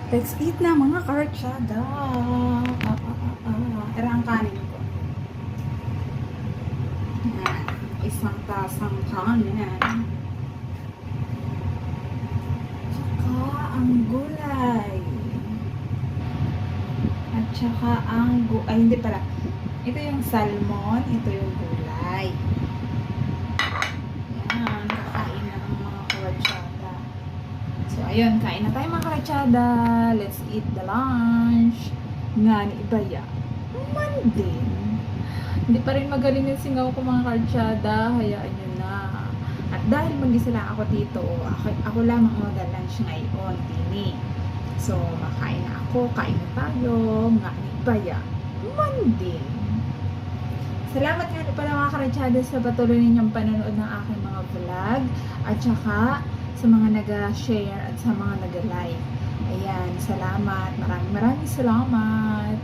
Let's eat na mga kartsada. Era ang kanin ko. Yan. Isang tasang kanin. Tsaka ang gulay. At tsaka ang ay hindi pala. Ito yung salmon, ito yung gulay. Yan, kakain na ng mga kartsada. So, ayun, kain na tayo mga karetsada. Let's eat the lunch. Nga ni Ibaya. Man din. Hindi pa rin magaling yung singaw ko mga karetsada. Hayaan nyo na. At dahil mag-isa lang ako dito, ako lamang mag-lunch ngayon. Tini. So, makain na ako. Kain na tayo. Nga ni Ibaya. Man din. Salamat nga pala mga karetsada sa patuloy ninyong panonood ng aking mga vlog. At saka, sa mga nag-share at sa mga nag-like. Ayan, salamat. Maraming salamat.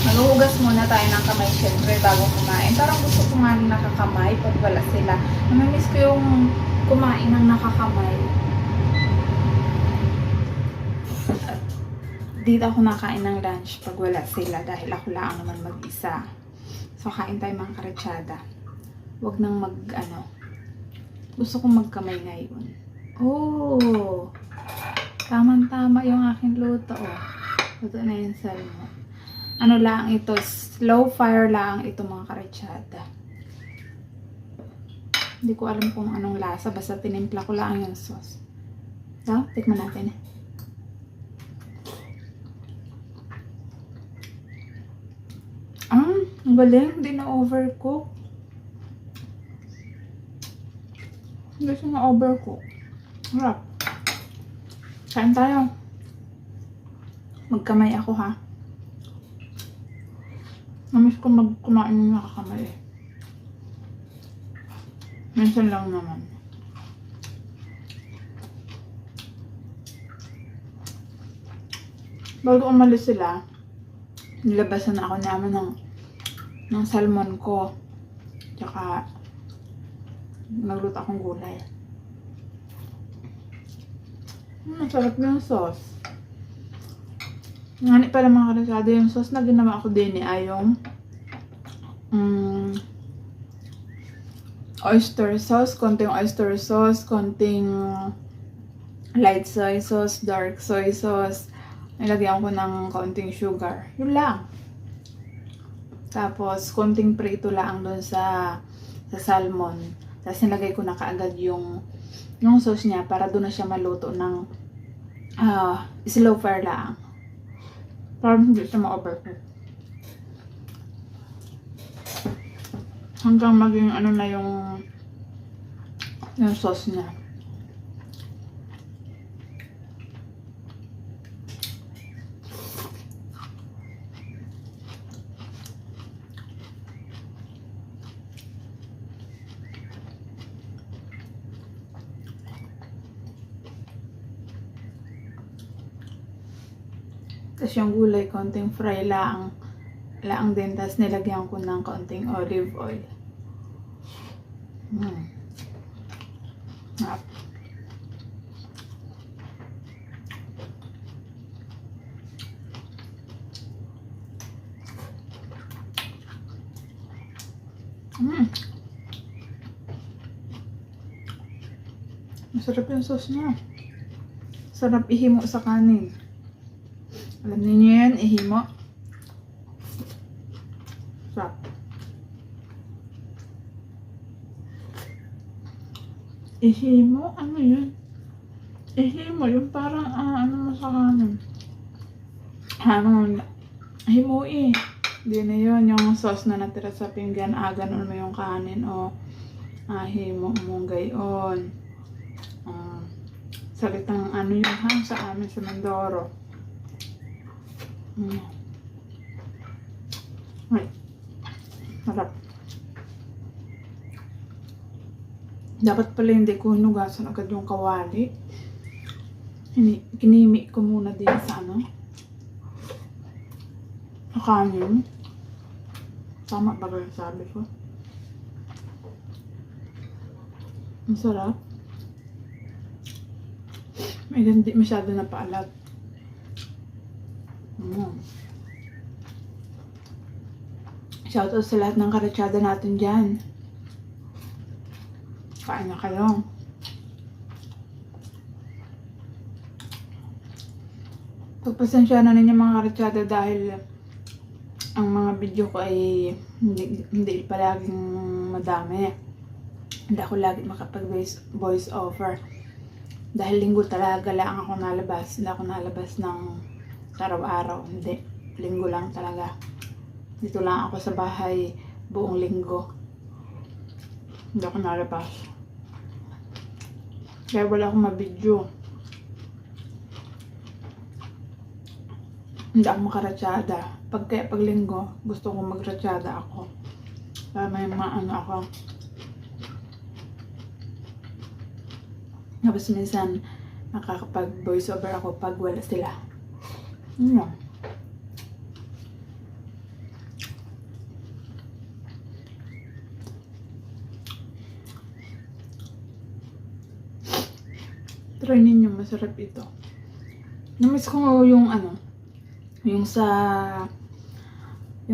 Maghuhugas muna tayo ng kamay syempre bago kumain. Parang gusto ko nga ng nakakamay pag wala sila. Namimiss ko yung kumain ng nakakamay. Dito ako nakain ng lunch pag wala sila dahil ako lang naman mag-isa. So kain tayo mga karetsada. Huwag nang gusto kong magkamay ngayon. Oh! Tamang-tama yung aking luto. Luto na yung salmon. Ano lang ito, slow fire lang ito mga karetsada. Hindi ko alam kung anong lasa, basta tinimpla ko lang yung sauce. So, tikman natin. Ang galing, hindi na overcook. Hindi siya na overcook. Harap. Kain tayo. Magkamay ako ha. Namiss ko kumain ng nakakamay. Minsan lang naman. Bago umalis sila, nilabasan ako namin ng salmon ko. Tsaka, nagluto akong gulay. Masarap yung sauce. Ngani pala mga karasada, yung sauce na ginawa ko din ay yung oyster sauce, konting oyster sauce, konting light soy sauce, dark soy sauce. Nilagyan ko ng konting sugar. Yun lang. Tapos, konting prito lang doon sa salmon. Tapos, nilagay ko na kaagad yung sauce niya para doon na siya maluto ng slow fire lang. Para hindi siya ma-overcook. Hanggang maging na yung sauce niya. Tapos yung gulay, konting fry lang din. Tapos nilagyan ko ng konting olive oil. Sarap. Masarap yung sauce niya. Sarap ihimo sa kanin. Alam niyo yan, ihimo. Sarap. Ihimo, ano yun? Ihimo, yung parang, ano mo sa kanin. Ano, himo eh. Hindi na yun, yung sauce na natira sa pinggan, ganun mo yung kanin o himo mo gayon. Salitang ano yun ha, sa amin sa Mindoro. Ay, harap. Dapat pala hindi ko hinugasan agad yung kawali. Kinimi ko muna din sa ano. Sa kanin. Tama ba yung sabi ko? Ang sarap. May hindi masyado na paalat. Shoutout sa lahat ng karatsada natin dyan. Kain na kayo. Pagpasensya na ninyo mga karatsada dahil ang mga video ko ay hindi palaging madami. Hindi ako lagi makapag voice over. Dahil linggo talaga lang ako nalabas. Hindi ako nalabas ng araw-araw. Hindi. Linggo lang talaga. Dito lang ako sa bahay buong linggo. Hindi ako nalabas. Kaya wala akong mabidyo. Hindi ako makaratsada. Pag linggo, gusto kong magratsada ako. Kaya may mga ano ako. Tapos minsan, nakakapag voice over ako pag wala sila. Yun lang. Try ninyo, masarap ito. Namiss ko nga yung ano, yung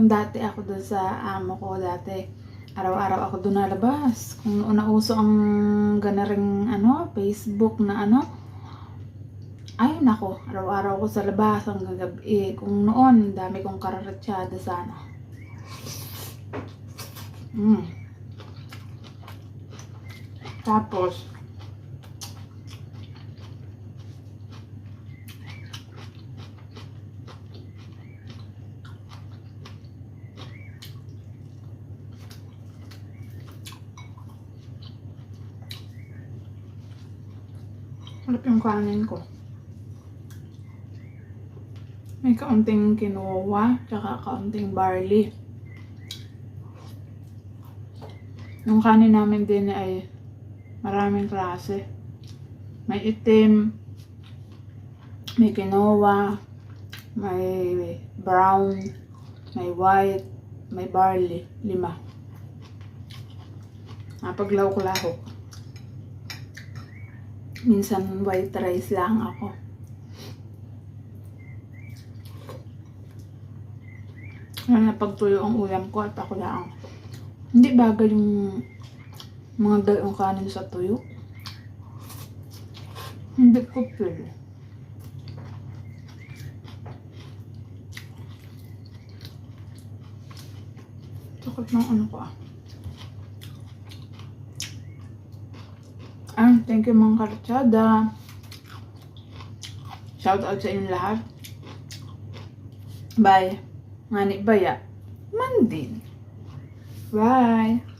dati ako doon sa amo ko dati. Araw-araw ako doon nalabas. Kung noon nauso ang ganaring ano, Facebook na ano. Ay nako, araw-araw ako sa labas hanggang gabi. Kung noon, dami kong kararatsada sana. Tapos, harap yung kanin ko. May kaunting quinoa, tsaka kaunting barley. Yung kanin namin din ay maraming klase. May itim, may quinoa, may brown, may white, may barley. 5. Paglahok-lahok. Minsan white rice lang ako. Kaya napagtuyo ang ulam ko at ako lang. Hindi bagay yung mga gayong kanin sa tuyo. Hindi ko feel. Takot ng ano ko thank you mga karatsada. Shout out sa inyong lahat. Bye. Ngani baya. Man din. Bye.